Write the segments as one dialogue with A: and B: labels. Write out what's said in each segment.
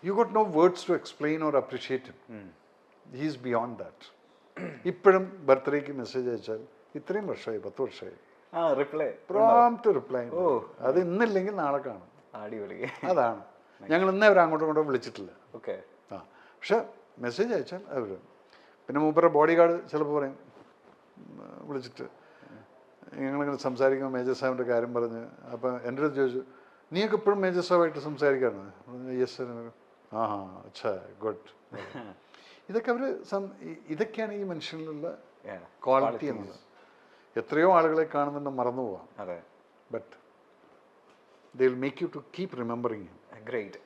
A: U got no words to explain or appreciate him. He is beyond that. ഇപ്പോഴും ബർത്ത്ഡേക്ക് message അയച്ചാൽ ഇത്രയും വർഷമായി 10 വർഷമായി
B: റിപ്ലൈ
A: പ്രോംപ്റ്റ് റിപ്ലൈ. അത് ഇന്നില്ലെങ്കിൽ നാളെ കാണും. അതാണ് ഞങ്ങൾ ഇന്നേ അവർ അങ്ങോട്ടും ഇങ്ങോട്ടും വിളിച്ചിട്ടില്ല.
B: ഓക്കെ.
A: ആ പക്ഷെ മെസ്സേജ് അയച്ചാൽ അവർ. പിന്നെ മൂപ്പരുടെ ബോഡി ഗാർഡ് ചിലപ്പോൾ പറയും വിളിച്ചിട്ട് ഞങ്ങളിങ്ങനെ സംസാരിക്കുമ്പോൾ മേജർ സാഹിബിൻ്റെ കാര്യം പറഞ്ഞ് അപ്പം എൻ്റെ അടുത്ത് ചോദിച്ചു നീയൊക്കെ ഇപ്പോഴും മേജർ സാഹിബായിട്ട് സംസാരിക്കാണ്? Yes sir. ആ അച്ഛാ ഗുഡ്. ഇതൊക്കെ അവർ ഇതൊക്കെയാണ് ഈ മനുഷ്യനിലുള്ള ക്വാളിറ്റി എന്നത്. എത്രയോ ആളുകളെ കാണുന്നുണ്ട് മറന്നു പോവാം.
B: അതെ.
A: But they will make you to keep remembering him.
B: Great.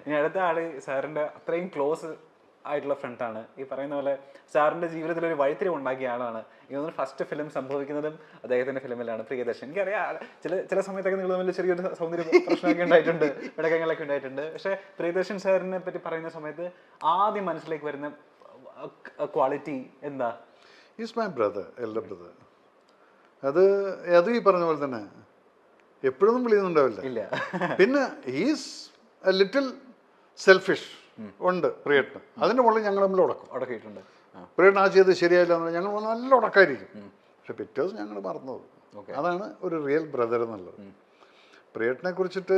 B: ഇനി അടുത്ത ആള് സാറിൻ്റെ അത്രയും ക്ലോസ് ആയിട്ടുള്ള ഫ്രണ്ടാണ്. ഈ പറയുന്ന പോലെ സാറിൻ്റെ ജീവിതത്തിൽ ഒരു വഴിത്തിരിവ് ഉണ്ടാക്കിയ ആളാണ്. ഇതൊന്നും ഫസ്റ്റ് ഫിലിം സംഭവിക്കുന്നതും അദ്ദേഹത്തിൻ്റെ ഫിലിമിലാണ്, പ്രിയദർശൻ. എനിക്കറിയാം ചില സമയത്തൊക്കെ നിങ്ങൾ തമ്മിൽ ചെറിയൊരു സൗന്ദര്യ പ്രശ്നമൊക്കെ ഉണ്ടായിട്ടുണ്ട്, ഇടകങ്ങളൊക്കെ ഉണ്ടായിട്ടുണ്ട്. പക്ഷേ പ്രിയദർശൻ സാറിനെ പറ്റി പറയുന്ന സമയത്ത് ആദ്യം മനസ്സിലേക്ക് വരുന്ന ക്വാളിറ്റി എന്താ?
A: Is my brother, elder brother. അത് ഈ പറഞ്ഞ പോലെ തന്നെ എപ്പോഴൊന്നും വിളിക്കുന്നുണ്ടാവില്ല. പിന്നെ ഈസ് എ ലിറ്റിൽ സെൽഫിഷ് ഉണ്ട് പ്രിയട്ടന്. അതിൻ്റെ മുകളിൽ ഞങ്ങൾ തമ്മിൽ
B: ഉടക്കിയിട്ടുണ്ട്.
A: പ്രിയട്ടൻ ആ ചെയ്ത് ശരിയായില്ല എന്ന് ഞങ്ങൾ നല്ല ഉടക്കായിരിക്കും. പക്ഷെ പിറ്റേ ദിവസം ഞങ്ങൾ മറന്നത്. അതാണ് ഒരു റിയൽ ബ്രദർ എന്നുള്ളത്. പ്രിയട്ടനെ കുറിച്ചിട്ട്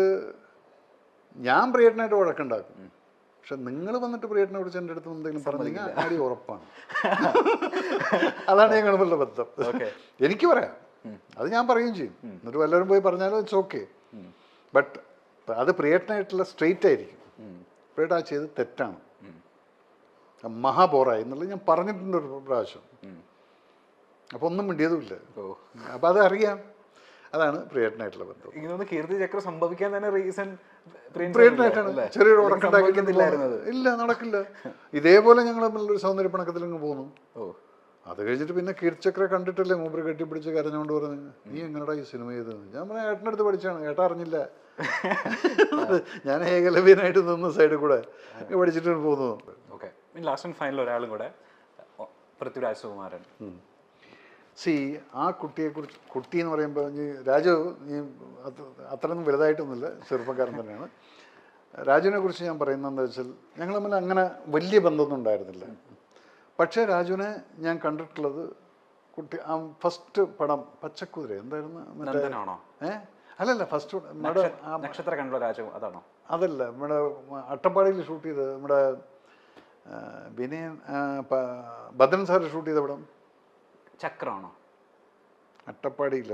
A: ഞാൻ പ്രിയട്ടനായിട്ട് ഉടക്കുണ്ടാക്കും. പക്ഷെ നിങ്ങൾ വന്നിട്ട് പ്രിയട്ടനെ കുറിച്ച് എൻ്റെ അടുത്ത് എന്തെങ്കിലും പറഞ്ഞെങ്കിൽ ആടി ഉറപ്പാണ്. അതാണ് ഞങ്ങളുള്ള ബന്ധം. എനിക്ക് പറയാം, അത് ഞാൻ പറയുകയും ചെയ്യും. എന്നിട്ട് വല്ലവരും പോയി പറഞ്ഞാലും ഇറ്റ്സ് ഓക്കെ. ബട്ട് അത് പ്രിയട്ടനായിട്ടുള്ള സ്ട്രെയിറ്റ് ആയിരിക്കും. പ്രിയട്ട ആ ചെയ്ത് തെറ്റാണ്, മഹാബോറായി എന്നുള്ളത് ഞാൻ പറഞ്ഞിട്ടുണ്ട് ഒരു പ്രാവശ്യം. അപ്പോൾ ഒന്നും മിണ്ടിയതുമില്ല. അപ്പം അതറിയാം. അതാണ് പ്രിയട്ടനായിട്ടുള്ള ബന്ധം.
B: ഇങ്ങനെ കീർത്തി ചക്രം സംഭവിക്കാൻ തന്നെ റീസൺ
A: പ്രിയട്ടനായിട്ടാണ്. ചെറിയൊരു ഉടക്കുണ്ടാക്കിയിട്ടില്ലായിരുന്നത്. ഇല്ല, നടക്കില്ല. ഇതേപോലെ ഞങ്ങൾ തമ്മിലൊരു സൗന്ദര്യ പണക്കത്തിൽ അങ്ങ് പോന്നു. അത് കഴിഞ്ഞിട്ട് പിന്നെ കീർത്തിചക്ര കണ്ടിട്ടല്ലേ മൂപ്പര് കെട്ടിപ്പിടിച്ച് കരഞ്ഞുകൊണ്ട് പറഞ്ഞു നീ എങ്ങനെടാ ഈ സിനിമ ചെയ്തത്? ഞാൻ പറഞ്ഞ ഏട്ടൻ്റെ അടുത്ത് പഠിച്ചാണ്, ഏട്ടാ അറിഞ്ഞില്ല. ഞാൻ ഏകലവ്യനായിട്ട് നിന്ന് സൈഡിൽ കൂടെ പഠിച്ചിട്ട് പോന്നു.
B: ഓക്കെ. ലാസ്റ്റ് ആൻഡ് ഫൈനൽ ഒരാളും കൂടെ, പൃഥ്വിരാജ് സുകുമാരൻ.
A: ആ കുട്ടിയെക്കുറിച്ച്, കുട്ടി എന്ന് പറയുമ്പോൾ രാജു അത്രയൊന്നും വലുതായിട്ടൊന്നുമില്ല, ചെറുപ്പക്കാരൻ തന്നെയാണ്. രാജുവിനെ കുറിച്ച് ഞാൻ പറയുന്നത് എന്താ വെച്ചാൽ ഞങ്ങൾ തമ്മിൽ അങ്ങനെ വലിയ ബന്ധമൊന്നും ഉണ്ടായിരുന്നില്ല. പക്ഷേ രാജുവിനെ ഞാൻ കണ്ടിട്ടുള്ളത് ഫസ്റ്റ് പടം പച്ചക്കുതിര എന്തായിരുന്നു, മറ്റേ അല്ലല്ല ഫസ്റ്റ്
B: നക്ഷത്ര കണ്ടുള്ള രാജു അതാണോ?
A: അതല്ല, നമ്മുടെ അട്ടപ്പാടിയിൽ ഷൂട്ട് ചെയ്ത് നമ്മുടെ വിനയൻ ഭദ്രൻ സാർ ഷൂട്ട് ചെയ്ത പടം
B: ചക്രമാണോ?
A: അട്ടപ്പാടിയിൽ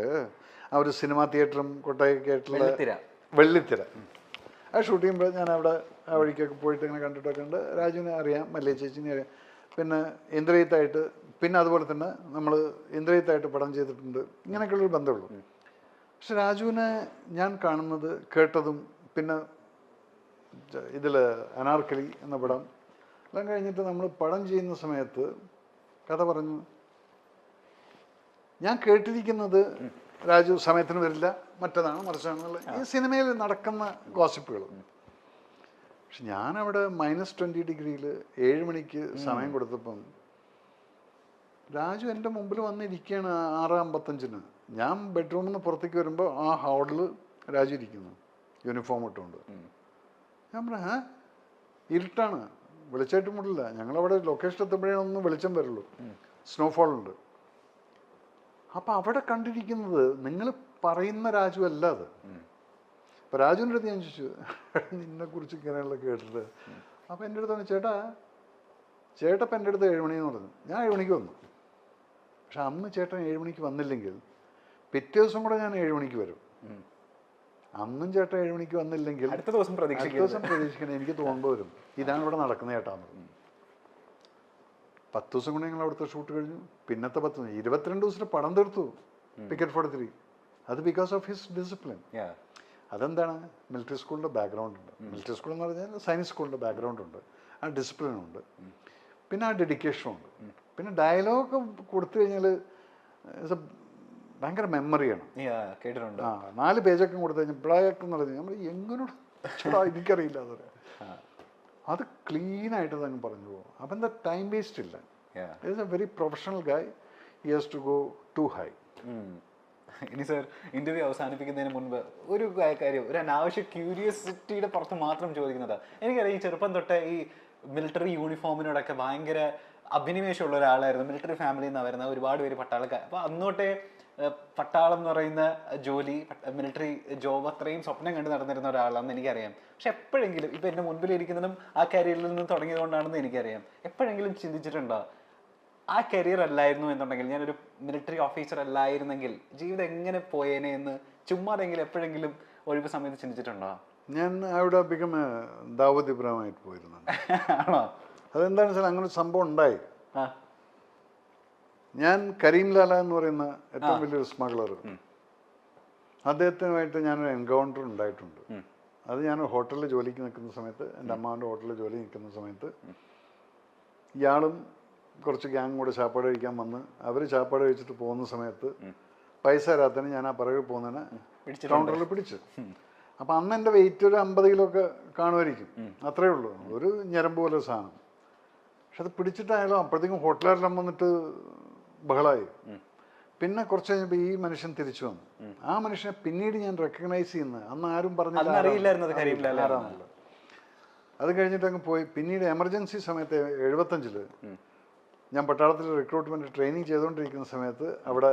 A: ആ ഒരു സിനിമാ തിയേറ്ററും കൊട്ടായൊക്കെ ആയിട്ടുള്ള വെള്ളിത്തിര. ആ ഷൂട്ട് ചെയ്യുമ്പോൾ ഞാൻ അവിടെ ആ വഴിക്കൊക്കെ പോയിട്ട് ഇങ്ങനെ കണ്ടിട്ടൊക്കെ ഉണ്ട്. രാജുവിനെ അറിയാം, മല്ലിക ചേച്ചിനെ അറിയാം. പിന്നെ ഇന്ദ്രജിത്തായിട്ട്, പിന്നെ അതുപോലെ തന്നെ നമ്മൾ ഇന്ദ്രജിത്തായിട്ട് പടം ചെയ്തിട്ടുണ്ട്. ഇങ്ങനെയൊക്കെയുള്ളൊരു ബന്ധമുള്ളൂ. പക്ഷെ രാജുവിനെ ഞാൻ കാണുന്നത്, കേട്ടതും, പിന്നെ ഇതിൽ അനാർക്കലി എന്ന പടം എല്ലാം കഴിഞ്ഞിട്ട് നമ്മൾ പടം ചെയ്യുന്ന സമയത്ത് കഥ പറഞ്ഞു. ഞാൻ കേട്ടിരിക്കുന്നത് രാജു സമയത്തിന് വരില്ല, മറ്റതാണ് മറിച്ചാണെന്നുള്ള ഈ സിനിമയിൽ നടക്കുന്ന ഗോസിപ്പുകൾ. പക്ഷെ ഞാനവിടെ -20 7 മണിക്ക് സമയം കൊടുത്തപ്പം രാജു എൻ്റെ മുമ്പിൽ വന്നിരിക്കുകയാണ് 6:55. ഞാൻ ബെഡ്റൂമിൽ നിന്ന് പുറത്തേക്ക് വരുമ്പോൾ ആ ഹാളിൽ രാജു ഇരിക്കുന്നു, യൂണിഫോം ഇട്ടുകൊണ്ട്. ഞാൻ പറഞ്ഞ ഇരുട്ടാണ്, വെളിച്ചമായിട്ട് മുടില്ല. ഞങ്ങളവിടെ ലൊക്കേഷൻ എത്തുമ്പോഴേ ഒന്ന് വെളിച്ചം വരുള്ളൂ, സ്നോഫോൾ ഉണ്ട്. അപ്പം അവിടെ കണ്ടിരിക്കുന്നത് നിങ്ങൾ പറയുന്ന രാജു അല്ല അത്. അപ്പം രാജുവിൻ്റെ അടുത്ത് ഞാൻ ചോദിച്ചു നിന്നെക്കുറിച്ച് ഇങ്ങനെയുള്ള കേട്ടിട്ട്. അപ്പം എൻ്റെ അടുത്താണ് ചേട്ടപ്പം എൻ്റെ അടുത്ത് 7 മണിയെന്ന് പറഞ്ഞു. ഞാൻ 7 മണിക്ക് വന്നു. പക്ഷെ അന്ന് ചേട്ടൻ 7 മണിക്ക് വന്നില്ലെങ്കിൽ പിറ്റേ ദിവസം കൂടെ ഞാൻ 7 മണിക്ക് വരും. അന്നും ചേട്ടൻ 7 മണിക്ക് വന്നില്ലെങ്കിൽ അടുത്ത ദിവസം പ്രതീക്ഷിക്കണം, എനിക്ക് തോന്നുമ്പോൾ വരും. ഇതാണ് ഇവിടെ നടക്കുന്നത് ചേട്ടാന്ന് പറഞ്ഞു. 10 ദിവസം കൊണ്ട് ഞങ്ങൾ അവിടുത്തെ ഷൂട്ട് കഴിഞ്ഞു. പിന്നത്തെ 22 ദിവസത്തെ പടം തീർത്തു ടിക്കറ്റ് ഫോർ 3. അത് ബിക്കോസ് ഓഫ് ഹിസ് ഡിസിപ്ലിൻ. അതെന്താണ്, മിലിറ്ററി സ്കൂളിൻ്റെ ബാക്ക്ഗ്രൗണ്ട് ഉണ്ട്. മിലിറ്ററി സ്കൂൾ എന്ന് പറഞ്ഞാൽ സൈനിക് സ്കൂളിൻ്റെ ബാക്ക്ഗ്രൗണ്ട് ഉണ്ട്. ആ ഡിസിപ്ലിനുണ്ട്, പിന്നെ ആ ഡെഡിക്കേഷനും ഉണ്ട്. പിന്നെ ഡയലോഗ് കൊടുത്തു കഴിഞ്ഞാൽ ഭയങ്കര മെമ്മറിയാണ്.
B: കേട്ടിട്ടുണ്ട്.
A: 4 പേജൊക്കെ കൊടുത്തു കഴിഞ്ഞാൽ ബ്ലാക്ക് എന്ന് പറഞ്ഞാൽ നമ്മൾ എങ്ങനെ എനിക്കറിയില്ല അതൊരു അത് ക്ലീനായിട്ട് തന്നെ പറഞ്ഞു പോകും. അപ്പം എന്താ ടൈം വേസ്റ്റ് ഇല്ല. Is a very professional guy. He has to go to high.
B: ഇനി സർ ഇന്റർവ്യൂ അവസാനിപ്പിക്കുന്നതിന് മുൻപ് ഒരു കാര്യം, ഒരു അനാവശ്യ ക്യൂരിയോസിറ്റിയുടെ പുറത്ത് മാത്രം ചോദിക്കുന്നത്, എനിക്കറിയാം ഈ ചെറുപ്പം തൊട്ടേ ഈ മിലിറ്ററി യൂണിഫോമിനോടൊക്കെ ഭയങ്കര അഭിനിവേശമുള്ള ഒരാളായിരുന്നു. മിലിറ്ററി ഫാമിലിയിൽ നിന്ന് വരുന്ന ഒരുപാട് പേര് പട്ടാളക്കാർ. അപ്പോൾ അന്നോട്ടേ പട്ടാളം എന്ന് പറയുന്ന ജോലി, മിലിറ്ററി ജോബ് അത്രയും സ്വപ്നം കണ്ട് നടന്നിരുന്ന ഒരാളാണെന്ന് എനിക്കറിയാം. പക്ഷെ എപ്പോഴെങ്കിലും ഇപ്പം എൻ്റെ മുൻപിലിരിക്കുന്നതും ആ കരിയറിൽ നിന്ന് തുടങ്ങിയതുകൊണ്ടാണെന്ന് എനിക്കറിയാം, എപ്പോഴെങ്കിലും ചിന്തിച്ചിട്ടുണ്ടോ ആ കരിയർ അല്ലായിരുന്നു എന്നുണ്ടെങ്കിൽ, ഞാനൊരു മിലിറ്ററി ഓഫീസർ അല്ലായിരുന്നെങ്കിൽ ജീവിതം എങ്ങനെ പോയേനെ എന്ന് ചുമ്മാതെങ്കിലും എപ്പോഴെങ്കിലും ഒഴിവ് സമയത്ത് ചിന്തിച്ചിട്ടുണ്ടോ?
A: ഞാൻ അവിടെ ബിക്കം ദാവൂദ് ഇബ്രാഹിമായിട്ട് പോയിരുന്നു.
B: ആണോ?
A: അതെന്താണെന്ന് വെച്ചാൽ അങ്ങനെ ഒരു സംഭവം ഉണ്ടായി. ഞാൻ കരീം ലാല എന്ന് പറയുന്ന ഏറ്റവും വലിയൊരു സ്മഗ്ലർ, അദ്ദേഹത്തിനുമായിട്ട് ഞാനൊരു എൻകൗണ്ടർ ഉണ്ടായിട്ടുണ്ട്. അത് ഞാൻ ഹോട്ടലിൽ ജോലിക്ക് നിൽക്കുന്ന സമയത്ത്, എൻ്റെ അമ്മാവൻ്റെ ഹോട്ടലിൽ ജോലി നിൽക്കുന്ന സമയത്ത്, ഇയാളും കുറച്ച് ഗ്യാങ് കൂടെ ചാപ്പാട് കഴിക്കാൻ വന്ന് അവർ ചാപ്പാട് കഴിച്ചിട്ട് പോകുന്ന സമയത്ത് പൈസ തരാത്തതിന് ഞാൻ ആ പിറകെ പോകുന്നതിന് കൗണ്ടറിൽ പിടിച്ചു. അപ്പം അന്ന് എൻ്റെ വെയിറ്റ് ഒരു 50 കിലോ ഒക്കെ കാണുമായിരിക്കും, അത്രയേ ഉള്ളൂ, ഒരു ഞരമ്പ് പോലെ സാധനം. പക്ഷെ അത് പിടിച്ചിട്ടായാലും അപ്പോഴത്തേക്കും ഹോട്ടലുകാരെല്ലാം വന്നിട്ട് ബഹളായി. പിന്നെ കുറച്ച് കഴിഞ്ഞപ്പോൾ ഈ മനുഷ്യൻ തിരിച്ചു വന്നു. ആ മനുഷ്യനെ പിന്നീട് ഞാൻ റെക്കഗ്നൈസ് ചെയ്യുന്നത്, അന്ന് ആരും പറഞ്ഞില്ല. അത് കഴിഞ്ഞിട്ട് അങ്ങ് പോയി. പിന്നീട് എമർജൻസി സമയത്ത് 75 ഞാൻ പട്ടാളത്തിൽ റിക്രൂട്ട്മെന്റ് ട്രെയിനിങ് ചെയ്തുകൊണ്ടിരിക്കുന്ന സമയത്ത് അവിടെ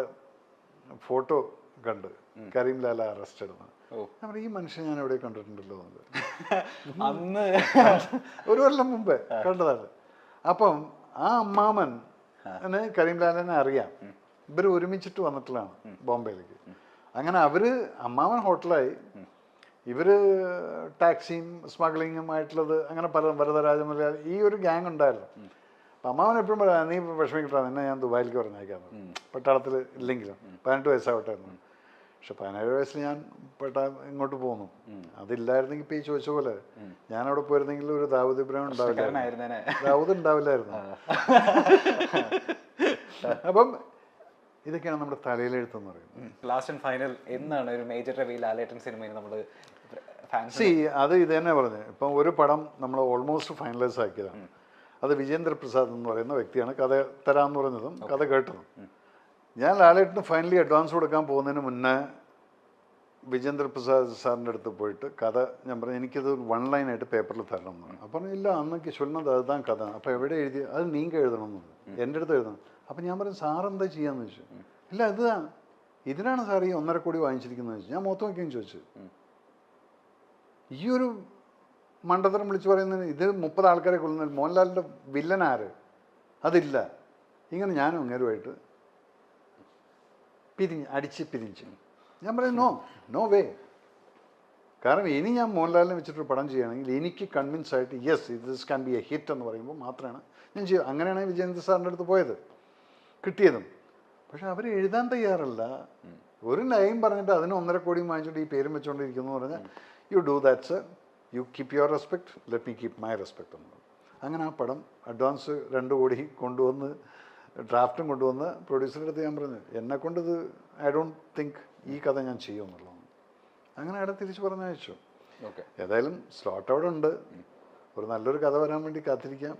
A: ഫോട്ടോ കണ്ട് കരീം ലാല അറസ്റ്റ് എടുത്തു. നമ്മൾ ഈ മനുഷ്യൻ ഞാൻ എവിടെ കണ്ടിട്ടുണ്ടല്ലോ
B: അന്ന്
A: ഒരു കൊല്ലം മുമ്പേ കണ്ടതാണ്. അപ്പം ആ അമ്മാമൻ കരീം ലാലനെ അറിയാം. ഇവർ ഒരുമിച്ചിട്ട് വന്നിട്ടുള്ളതാണ് ബോംബെയിലേക്ക്. അങ്ങനെ അമ്മാവൻ ഹോട്ടലായി, ഇവര് ടാക്സിയും സ്മഗ്ലിങ്ങും ആയിട്ടുള്ളത്, അങ്ങനെ പല വരദരാജമല ഈ ഒരു ഗ്യാങ് ഉണ്ടായിരുന്നു. അപ്പം അമ്മാവൻ എപ്പോഴും പറയാം, നീ വിഷമിക്കിട്ടാ, നിന്നെ ഞാൻ ദുബായിലേക്ക് പറഞ്ഞേക്കാന്ന്, പട്ടാളത്തിൽ ഇല്ലെങ്കിലും. 18 വയസ്സാവട്ടായിരുന്നു. പക്ഷെ 17 വയസ്സിൽ ഞാൻ ഇങ്ങോട്ട് പോന്നു. അതില്ലായിരുന്നെങ്കിൽ ഇപ്പം ഈ ചോദിച്ച പോലെ ഞാൻ അവിടെ പോയിരുന്നെങ്കിൽ ഒരു ദാവൂദ് ഇബ്രാഹിം ഉണ്ടാവില്ലായിരുന്നു, ദാവൂദ് ഉണ്ടാവില്ലായിരുന്നു. അപ്പം ഇതൊക്കെയാണ് നമ്മുടെ തലയിലെഴുത്തെന്ന് പറയുന്നത്.
B: ലാസ്റ്റ് ആൻഡ് ഫൈനൽ എന്നാണ് ഒരു മേജർ റിവീൽ ലാലേട്ടൻ സിനിമയിൽ നമ്മൾ
A: അത് ഇത് തന്നെ പറഞ്ഞു. ഇപ്പം ഒരു പടം നമ്മൾ ഓൾമോസ്റ്റ് ഫൈനലൈസ് ആക്കിയതാണ്. അത് വിജേന്ദ്ര പ്രസാദ് എന്ന് പറയുന്ന വ്യക്തിയാണ് കഥ തരാമെന്ന് പറഞ്ഞതും കഥ കേട്ടതും. ഞാൻ ലാലേട്ടന് ഫൈനലി അഡ്വാൻസ് കൊടുക്കാൻ പോകുന്നതിന് മുന്നേ വിജേന്ദ്ര പ്രസാദ് സാറിൻ്റെ അടുത്ത് പോയിട്ട് കഥ ഞാൻ പറഞ്ഞു, എനിക്കത് 1 ലൈനായിട്ട് പേപ്പറിൽ തരണം എന്ന് പറഞ്ഞു. അപ്പം ഇല്ല, അന്നൊക്കെ ചൊല്ലുന്നത് അതുതാൻ കഥ, അപ്പോൾ എവിടെ എഴുതി, അത് നീങ്ക എഴുതണം എന്ന് പറഞ്ഞു, എൻ്റെ അടുത്ത് എഴുതണം. അപ്പം ഞാൻ പറഞ്ഞു, സാർ എന്താ ചെയ്യാന്ന് ചോദിച്ചു. ഇല്ല, ഇതിനാണ് സാർ ഈ 1.5 കോടി വാങ്ങിച്ചിരിക്കുന്നത് ചോദിച്ചു. ഞാൻ മൊത്തം വയ്ക്കുകയും ചോദിച്ചു. ഈ ഒരു മണ്ടത്തരം വിളിച്ചു പറയുന്നതിന് ഇത് 30 ആൾക്കാരെ കൊല്ലുന്ന മോഹൻലാലിൻ്റെ വില്ലൻ ആര്, അതില്ല. ഇങ്ങനെ ഞാനും അങ്ങേരുമായിട്ട് അടിച്ച് പിരിഞ്ച്. ഞാൻ പറയും നോ വേ. കാരണം ഇനി ഞാൻ മോഹൻലാലിനെ വെച്ചിട്ടൊരു പടം ചെയ്യുകയാണെങ്കിൽ എനിക്ക് കൺവിൻസ് ആയിട്ട് yes this can be A hit എന്ന് പറയുമ്പോൾ മാത്രമാണ് ഞാൻ ചെയ്യുക. അങ്ങനെയാണ് വിജയേന്ദ്ര സാറിൻ്റെ അടുത്ത് പോയത്, കിട്ടിയതും. പക്ഷെ അവർ എഴുതാൻ തയ്യാറല്ല. ഒരു ലൈൻ പറഞ്ഞിട്ട് അതിന് 1.5 കോടിയും വാങ്ങിച്ചിട്ട് ഈ പേരും വെച്ചുകൊണ്ടിരിക്കുന്നു എന്ന് പറഞ്ഞാൽ you do that's, you keep your respect, let me keep my respect എന്ന് പറഞ്ഞു. അങ്ങനെ ആ പടം അഡ്വാൻസ് 2 കോടി കൊണ്ടുവന്ന് ഡ്രാഫ്റ്റും കൊണ്ടുവന്ന് പ്രൊഡ്യൂസറുടെ അടുത്ത് ഞാൻ പറഞ്ഞു, എന്നെക്കൊണ്ടിത് ഐ ഡോണ്ട് തിങ്ക് ഈ കഥ ഞാൻ ചെയ്യുമെന്നുള്ളതാണ്. അങ്ങനെ അവിടെ തിരിച്ച് പറഞ്ഞയച്ചു. ഏതായാലും സ്ലോട്ട് അവിടെ ഉണ്ട്. ഒരു നല്ലൊരു കഥ വരാൻ വേണ്ടി കാത്തിരിക്കാം.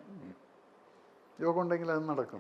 A: യോഗം ഉണ്ടെങ്കിൽ അത് നടക്കും.